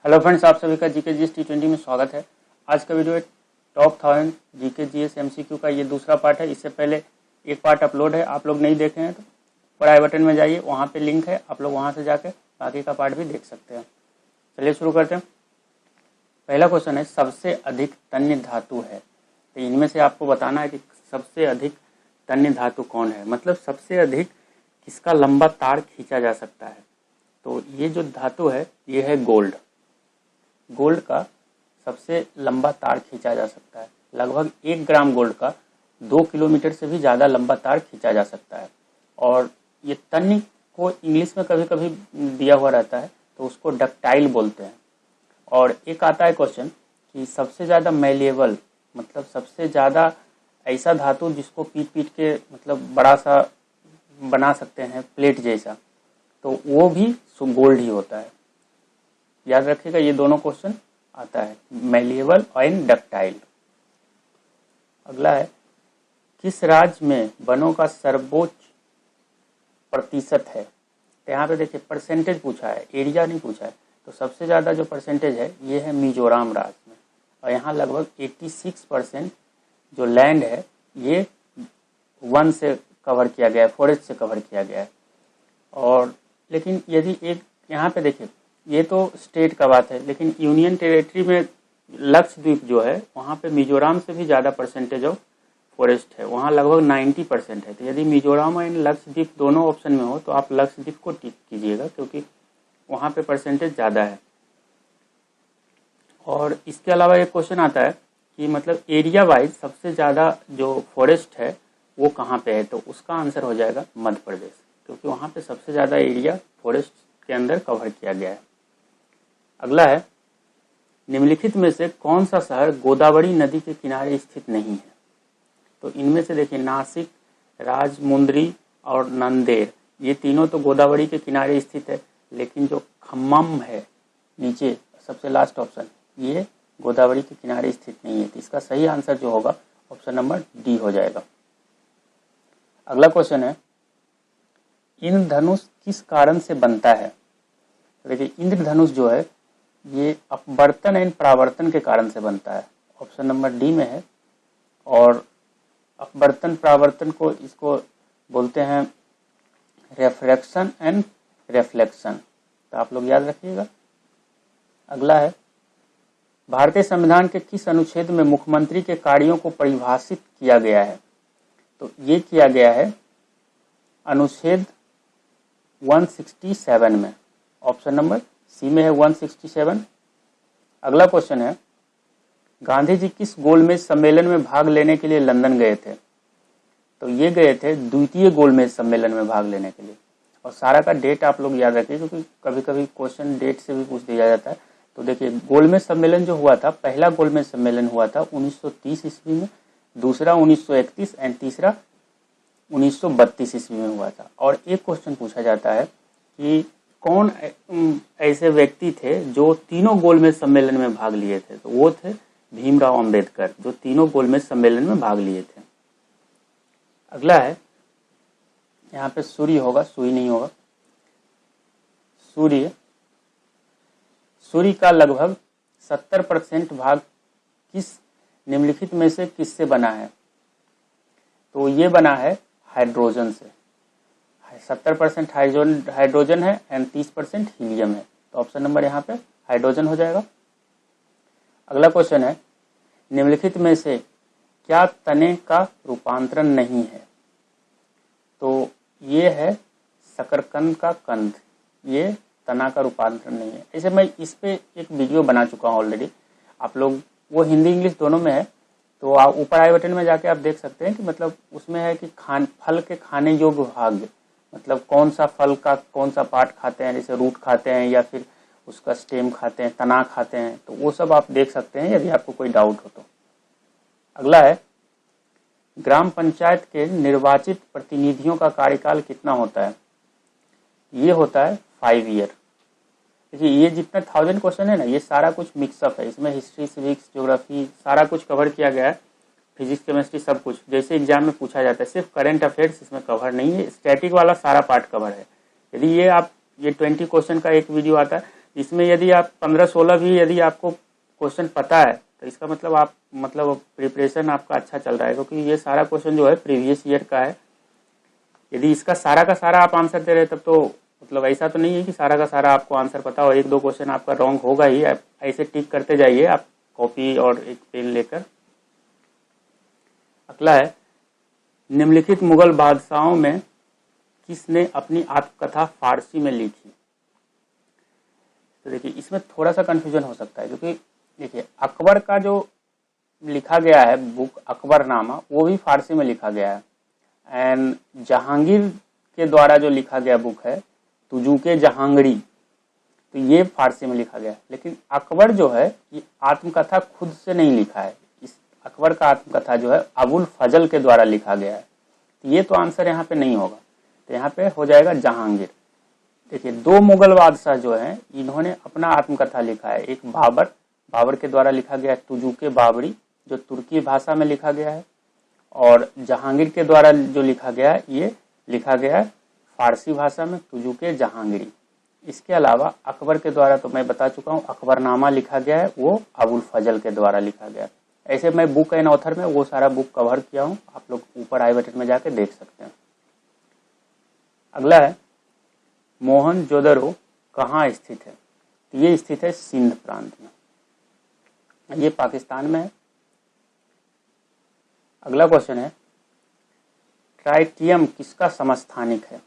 Hello friends, आप सभी का जीके जीएस T20 में स्वागत है। आज का video top 1000 GK GS MCQ का ये दूसरा पार्ट है। इससे पहले एक पार्ट अपलोड है, आप लोग नहीं देखे हैं तो ऊपर आई बटन में जाइए, वहाँ पे लिंक है, आप लोग वहाँ से जाके बाकी का पार्ट भी देख सकते हैं। चलिए शुरू करते हैं। पहला क्वेश्चन है, सबसे अधिक तन्य धातु है, तो इनमें से आपको बताना है कि सबसे अधिक तन्य धातु कौन है, मतलब सबसे अधिक किसका लंबा तार खींचा जा सकता है। तो ये जो धातु है ये है गोल्ड। गोल्ड का सबसे लंबा तार खींचा जा सकता है। लगभग 1 ग्राम गोल्ड का 2 किलोमीटर से भी ज़्यादा लंबा तार खींचा जा सकता है। और ये तन्य को इंग्लिश में कभी कभी दिया हुआ रहता है तो उसको डक्टाइल बोलते हैं। और एक आता है क्वेश्चन कि सबसे ज़्यादा मैलिएबल, मतलब सबसे ज़्यादा ऐसा धातु जिसको पीट पीट के मतलब बड़ा सा बना सकते हैं प्लेट जैसा, तो वो भी गोल्ड ही होता है। याद रखिएगा, ये दोनों क्वेश्चन आता है, मैलिएबल एंड डक्टाइल। अगला है, किस राज्य में वनों का सर्वोच्च प्रतिशत है। तो यहाँ पे देखिए परसेंटेज पूछा है, एरिया नहीं पूछा है। तो सबसे ज़्यादा जो परसेंटेज है ये है मिजोरम राज्य में, और यहाँ लगभग 86% जो लैंड है ये वन से कवर किया गया है, फॉरेस्ट से कवर किया गया है। और लेकिन यदि एक यहाँ पे देखिए, ये तो स्टेट का बात है, लेकिन यूनियन टेरिटरी में लक्षद्वीप जो है वहाँ पे मिजोरम से भी ज़्यादा परसेंटेज ऑफ फॉरेस्ट है, वहाँ लगभग 90% है। तो यदि मिजोरम एंड लक्षद्वीप दोनों ऑप्शन में हो तो आप लक्षद्वीप को टिक कीजिएगा, क्योंकि वहाँ पे परसेंटेज ज़्यादा है। और इसके अलावा एक क्वेश्चन आता है कि मतलब एरिया वाइज सबसे ज़्यादा जो फॉरेस्ट है वो कहाँ पे है। तो उसका आंसर हो जाएगा मध्य प्रदेश, क्योंकि वहाँ पे सबसे ज़्यादा एरिया फॉरेस्ट के अंदर कवर किया गया है। अगला है, निम्नलिखित में से कौन सा शहर गोदावरी नदी के किनारे स्थित नहीं है। तो इनमें से देखिए नासिक, राजमुंद्री और नांदेड़, ये तीनों तो गोदावरी के किनारे स्थित है, लेकिन जो खम्मम है नीचे सबसे लास्ट ऑप्शन, ये गोदावरी के किनारे स्थित नहीं है। तो इसका सही आंसर जो होगा ऑप्शन नंबर डी हो जाएगा। अगला क्वेश्चन है, इंद्रधनुष किस कारण से बनता है। तो देखिए इंद्रधनुष जो है ये अपवर्तन एंड परावर्तन के कारण से बनता है, ऑप्शन नंबर डी में है। और अपवर्तन परावर्तन को इसको बोलते हैं रिफ्रैक्शन एंड रिफ्लेक्शन, तो आप लोग याद रखिएगा। अगला है, भारतीय संविधान के किस अनुच्छेद में मुख्यमंत्री के कार्यों को परिभाषित किया गया है। तो ये किया गया है अनुच्छेद 167 में, ऑप्शन नंबर सी में है 167। अगला क्वेश्चन है, गांधी जी किस गोलमेज सम्मेलन में भाग लेने के लिए लंदन गए थे। तो ये गए थे द्वितीय गोलमेज सम्मेलन में भाग लेने के लिए। और सारा का डेट आप लोग याद रखिए, क्योंकि कभी कभी क्वेश्चन डेट से भी पूछ दिया जाता है। तो देखिए गोलमेज सम्मेलन जो हुआ था, पहला गोलमेज सम्मेलन हुआ था 1930 ईस्वी में, दूसरा 1931 एंड तीसरा 1932 ईस्वी में हुआ था। और एक क्वेश्चन पूछा जाता है कि कौन ऐसे व्यक्ति थे जो तीनों गोलमेज सम्मेलन में भाग लिए थे। तो वो थे भीमराव अंबेडकर, जो तीनों गोलमेज सम्मेलन में भाग लिए थे। अगला है, यहाँ पे सूर्य होगा, सुई नहीं होगा। सूर्य का लगभग 70% भाग किस निम्नलिखित में से किससे बना है। तो ये बना है हाइड्रोजन से। 70% हाइड्रोजन है एंड 30% हीलियम है। तो ऑप्शन नंबर यहाँ पे हाइड्रोजन हो जाएगा। अगला क्वेश्चन है, निम्नलिखित में से क्या तने का रूपांतरण नहीं है। तो ये है शकरकंद का कंद, ये तना का रूपांतरण नहीं है। ऐसे मैं इस पे एक वीडियो बना चुका हूँ ऑलरेडी, आप लोग वो हिंदी इंग्लिश दोनों में है, तो आप ऊपर आई बटन में जाके आप देख सकते हैं कि मतलब उसमें है कि फल के खाने योग्य भाग, मतलब कौन सा फल का कौन सा पार्ट खाते हैं, जैसे रूट खाते हैं या फिर उसका स्टेम खाते हैं, तना खाते हैं, तो वो सब आप देख सकते हैं यदि आपको कोई डाउट हो तो। अगला है, ग्राम पंचायत के निर्वाचित प्रतिनिधियों का कार्यकाल कितना होता है। ये होता है 5 ईयर। देखिए ये जितना 1000 क्वेश्चन है ना, ये सारा कुछ मिक्सअप है, इसमें हिस्ट्री, सिविक्स, ज्योग्राफी सारा कुछ कवर किया गया है, फिजिक्स, केमिस्ट्री सब कुछ जैसे एग्जाम में पूछा जाता है। सिर्फ करंट अफेयर्स इसमें कवर नहीं है, स्टैटिक वाला सारा पार्ट कवर है। यदि ये 20 क्वेश्चन का एक वीडियो आता है इसमें यदि आप 15-16 भी यदि आपको क्वेश्चन पता है तो इसका मतलब आप प्रिपरेशन आपका अच्छा चल रहा है, क्योंकि ये सारा क्वेश्चन जो है प्रीवियस ईयर का है। यदि इसका सारा का सारा आप आंसर दे रहे तब तो मतलब ऐसा तो नहीं है कि सारा का सारा आपको आंसर पता हो, 1-2 क्वेश्चन आपका रॉन्ग होगा ही। आप ऐसे टिक करते जाइए आप कॉपी और एक पेन लेकर। अगला है, निम्नलिखित मुगल बादशाहों में किसने अपनी आत्मकथा फारसी में लिखी? तो देखिए इसमें थोड़ा सा कंफ्यूजन हो सकता है, क्योंकि देखिए अकबर का जो लिखा गया है बुक अकबरनामा वो भी फारसी में लिखा गया है, एंड जहांगीर के द्वारा जो लिखा गया बुक है तुजुके जहांगीरी, तो ये फारसी में लिखा गया है। लेकिन अकबर जो है ये आत्मकथा खुद से नहीं लिखा है, इस अकबर का आत्मकथा जो है अबुल फजल के द्वारा लिखा गया है। तो ये तो आंसर यहाँ पे नहीं होगा, तो यहाँ पे हो जाएगा जहांगीर। देखिए 2 मुगल बादशाह जो हैं इन्होंने अपना आत्मकथा लिखा है, एक बाबर के द्वारा लिखा गया है तुजुके बाबरी जो तुर्की भाषा में लिखा गया है, और जहांगीर के द्वारा जो लिखा गया है ये लिखा गया है फारसी भाषा में तुजुके जहांगीरी। इसके अलावा अकबर के द्वारा तो मैं बता चुका हूँ अकबरनामा लिखा गया है, वो अबुल फजल के द्वारा लिखा गया है। ऐसे मैं बुक एंड ऑथर में वो सारा बुक कवर किया हूँ, आप लोग ऊपर आई बटन में जाके देख सकते हैं। अगला है, मोहनजोदड़ो कहाँ स्थित है? तो ये स्थित है सिंध प्रांत में, ये पाकिस्तान में है। अगला क्वेश्चन है, ट्राइटियम किसका समस्थानिक है?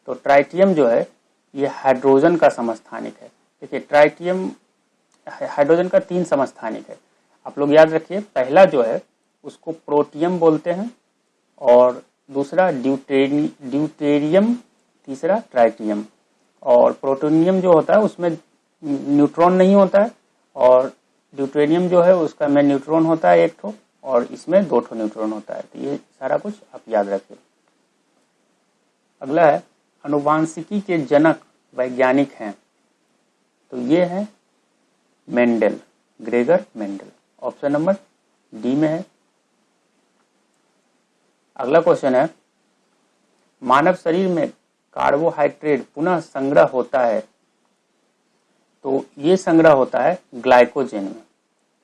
तो ट्राइटियम जो है ये हाइड्रोजन का समस्थानिक है। देखिए ट्राइटियम हाइड्रोजन का 3 समस्थानिक है, आप लोग याद रखिए। पहला जो है उसको प्रोटियम बोलते हैं, और दूसरा ड्यूटेरियम, तीसरा ट्राइटियम। और प्रोटोनियम जो होता है उसमें न्यूट्रॉन नहीं होता है, और ड्यूटेरियम जो है उसका में न्यूट्रॉन होता है 1 ठो, और इसमें 2 ठो न्यूट्रॉन होता है। तो ये सारा कुछ आप याद रखिए। अगला है, अनुवांशिकी के जनक वैज्ञानिक हैं? तो ये है Mendel, Gregor Mendel, option number D में है। अगला क्वेश्चन है, मानव शरीर में कार्बोहाइड्रेट पुनः संग्रह होता है? तो ये संग्रह होता है ग्लाइकोजेन में।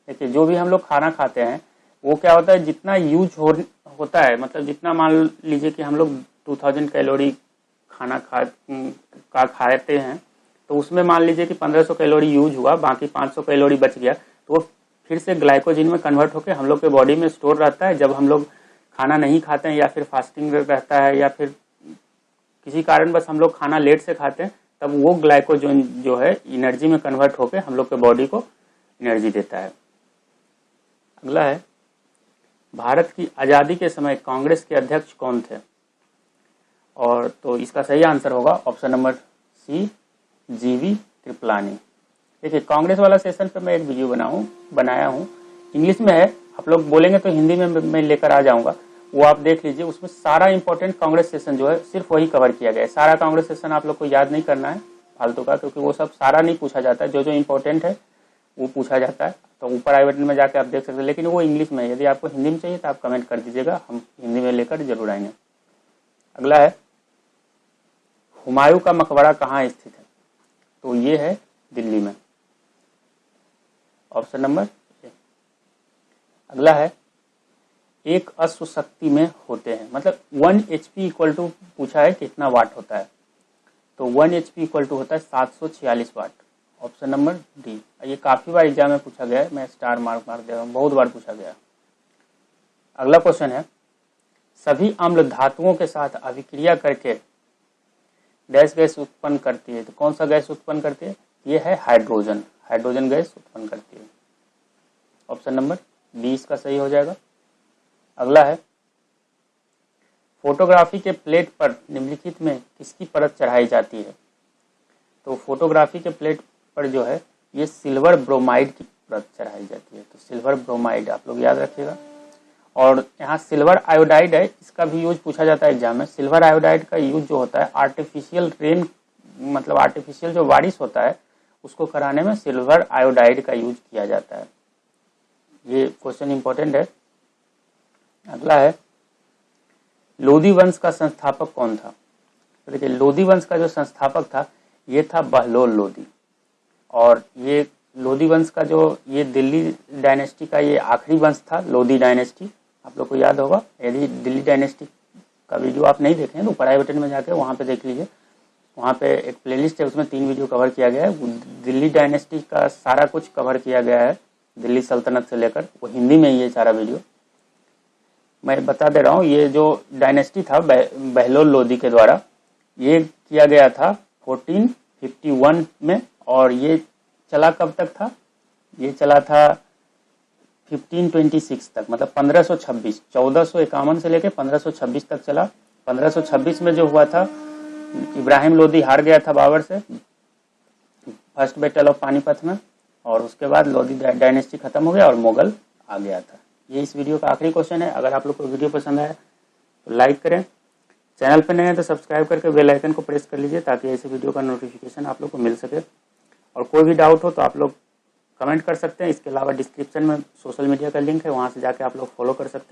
देखिए जो भी हम लोग खाना खाते हैं वो क्या होता है, जितना यूज होता है, मतलब जितना मान लीजिए कि हम लोग 2000 कैलोरी खाना खाते हैं, तो उसमें मान लीजिए कि 1500 कैलोरी यूज हुआ, बाकी 500 कैलोरी बच गया, तो वो फिर से ग्लाइकोजिन में कन्वर्ट होकर हम लोग के बॉडी में स्टोर रहता है। जब हम लोग खाना नहीं खाते हैं या फिर फास्टिंग रहता है या फिर किसी कारणवश हम लोग खाना लेट से खाते हैं, तब वो ग्लाइकोजन जो है एनर्जी में कन्वर्ट होकर हम लोग के बॉडी को एनर्जी देता है। अगला है, भारत की आज़ादी के समय कांग्रेस के अध्यक्ष कौन थे? और तो इसका सही आंसर होगा ऑप्शन नंबर सी, जीवी कृपलानी। देखिए कांग्रेस वाला सेशन पे मैं एक वीडियो बनाया हूँ, इंग्लिश में है, आप लोग बोलेंगे तो हिंदी में मैं लेकर आ जाऊंगा, वो आप देख लीजिए। उसमें सारा इंपॉर्टेंट कांग्रेस सेशन जो है सिर्फ वही कवर किया गया है। सारा कांग्रेस सेशन आप लोग को याद नहीं करना है फालतू का, क्योंकि वो सब सारा नहीं पूछा जाता है, जो जो इंपॉर्टेंट है वो पूछा जाता है। तो ऊपर आई बटन में जाके आप देख सकते हैं, लेकिन वो इंग्लिश में है। यदि आपको हिंदी में चाहिए तो आप कमेंट कर दीजिएगा, हम हिंदी में लेकर जरूर आएंगे। अगला है, हुमायूं का मकबरा कहाँ स्थित है? तो ये है दिल्ली में, ऑप्शन नंबर ए। अगला है, एक अश्व शक्ति में होते हैं, मतलब 1 HP इक्वल टू पूछा है कितना वाट होता है, तो 1 HP इक्वल टू होता है 746 वाट, ऑप्शन नंबर डी। ये काफी बार एग्जाम में पूछा गया है, मैं स्टार मार्क मार दे रहा हूँ, बहुत बार पूछा गया। अगला क्वेश्चन है, सभी अम्ल धातुओं के साथ अभिक्रिया करके गैस उत्पन्न करती है, तो कौन सा गैस उत्पन्न करती है? ये है हाइड्रोजन गैस उत्पन्न करती है, ऑप्शन नंबर बी इसका सही हो जाएगा। अगला है, फोटोग्राफी के प्लेट पर निम्नलिखित में किसकी परत चढ़ाई जाती है? तो फोटोग्राफी के प्लेट पर जो है ये सिल्वर ब्रोमाइड की परत चढ़ाई जाती है, तो सिल्वर ब्रोमाइड आप लोग याद रखिएगा। और यहाँ सिल्वर आयोडाइड है, इसका भी यूज पूछा जाता है एग्जाम में। सिल्वर आयोडाइड का यूज जो होता है आर्टिफिशियल रेन, मतलब आर्टिफिशियल जो बारिश होता है उसको कराने में सिल्वर आयोडाइड का यूज किया जाता है। ये क्वेश्चन इंपॉर्टेंट है। अगला है, लोधी वंश का संस्थापक कौन था? तो देखिए लोधी वंश का जो संस्थापक था ये था बहलोल लोदी। और ये लोदी वंश का जो ये दिल्ली डायनेस्टी का ये आखिरी वंश था, लोदी डायनेस्टी। आप लोग को याद होगा, यदि दिल्ली डायनेस्टी का वीडियो आप नहीं देखें तो ऊपर आई बटन में जाकर वहाँ पे देख लीजिए। वहाँ पे एक प्लेलिस्ट है, उसमें 3 वीडियो कवर किया गया है। दिल्ली डायनेस्टी का सारा कुछ कवर किया गया है, दिल्ली सल्तनत से लेकर, वो हिंदी में ही ये सारा वीडियो मैं बता दे रहा हूँ। ये जो डायनेस्टी था बहलोल लोदी के द्वारा, ये किया गया था 1451 में। और ये चला कब तक था? ये चला था 1526 तक, मतलब 1526, 1451 से लेकर 1526 तक चला। 1526 में जो हुआ था, इब्राहिम लोदी हार गया था बाबर से फर्स्ट बैटल ऑफ पानीपत में, और उसके बाद लोदी डायनेस्टी खत्म हो गया और मुगल आ गया था। ये इस वीडियो का आखिरी क्वेश्चन है। अगर आप लोग को वीडियो पसंद आए तो लाइक करें, चैनल पर नए हैं तो सब्सक्राइब करके बेल आइकन को प्रेस कर लीजिए ताकि ऐसे वीडियो का नोटिफिकेशन आप लोग को मिल सके। और कोई भी डाउट हो तो आप लोग कमेंट कर सकते हैं। इसके अलावा डिस्क्रिप्शन में सोशल मीडिया का लिंक है, वहाँ से जाके आप लोग फॉलो कर सकते हैं।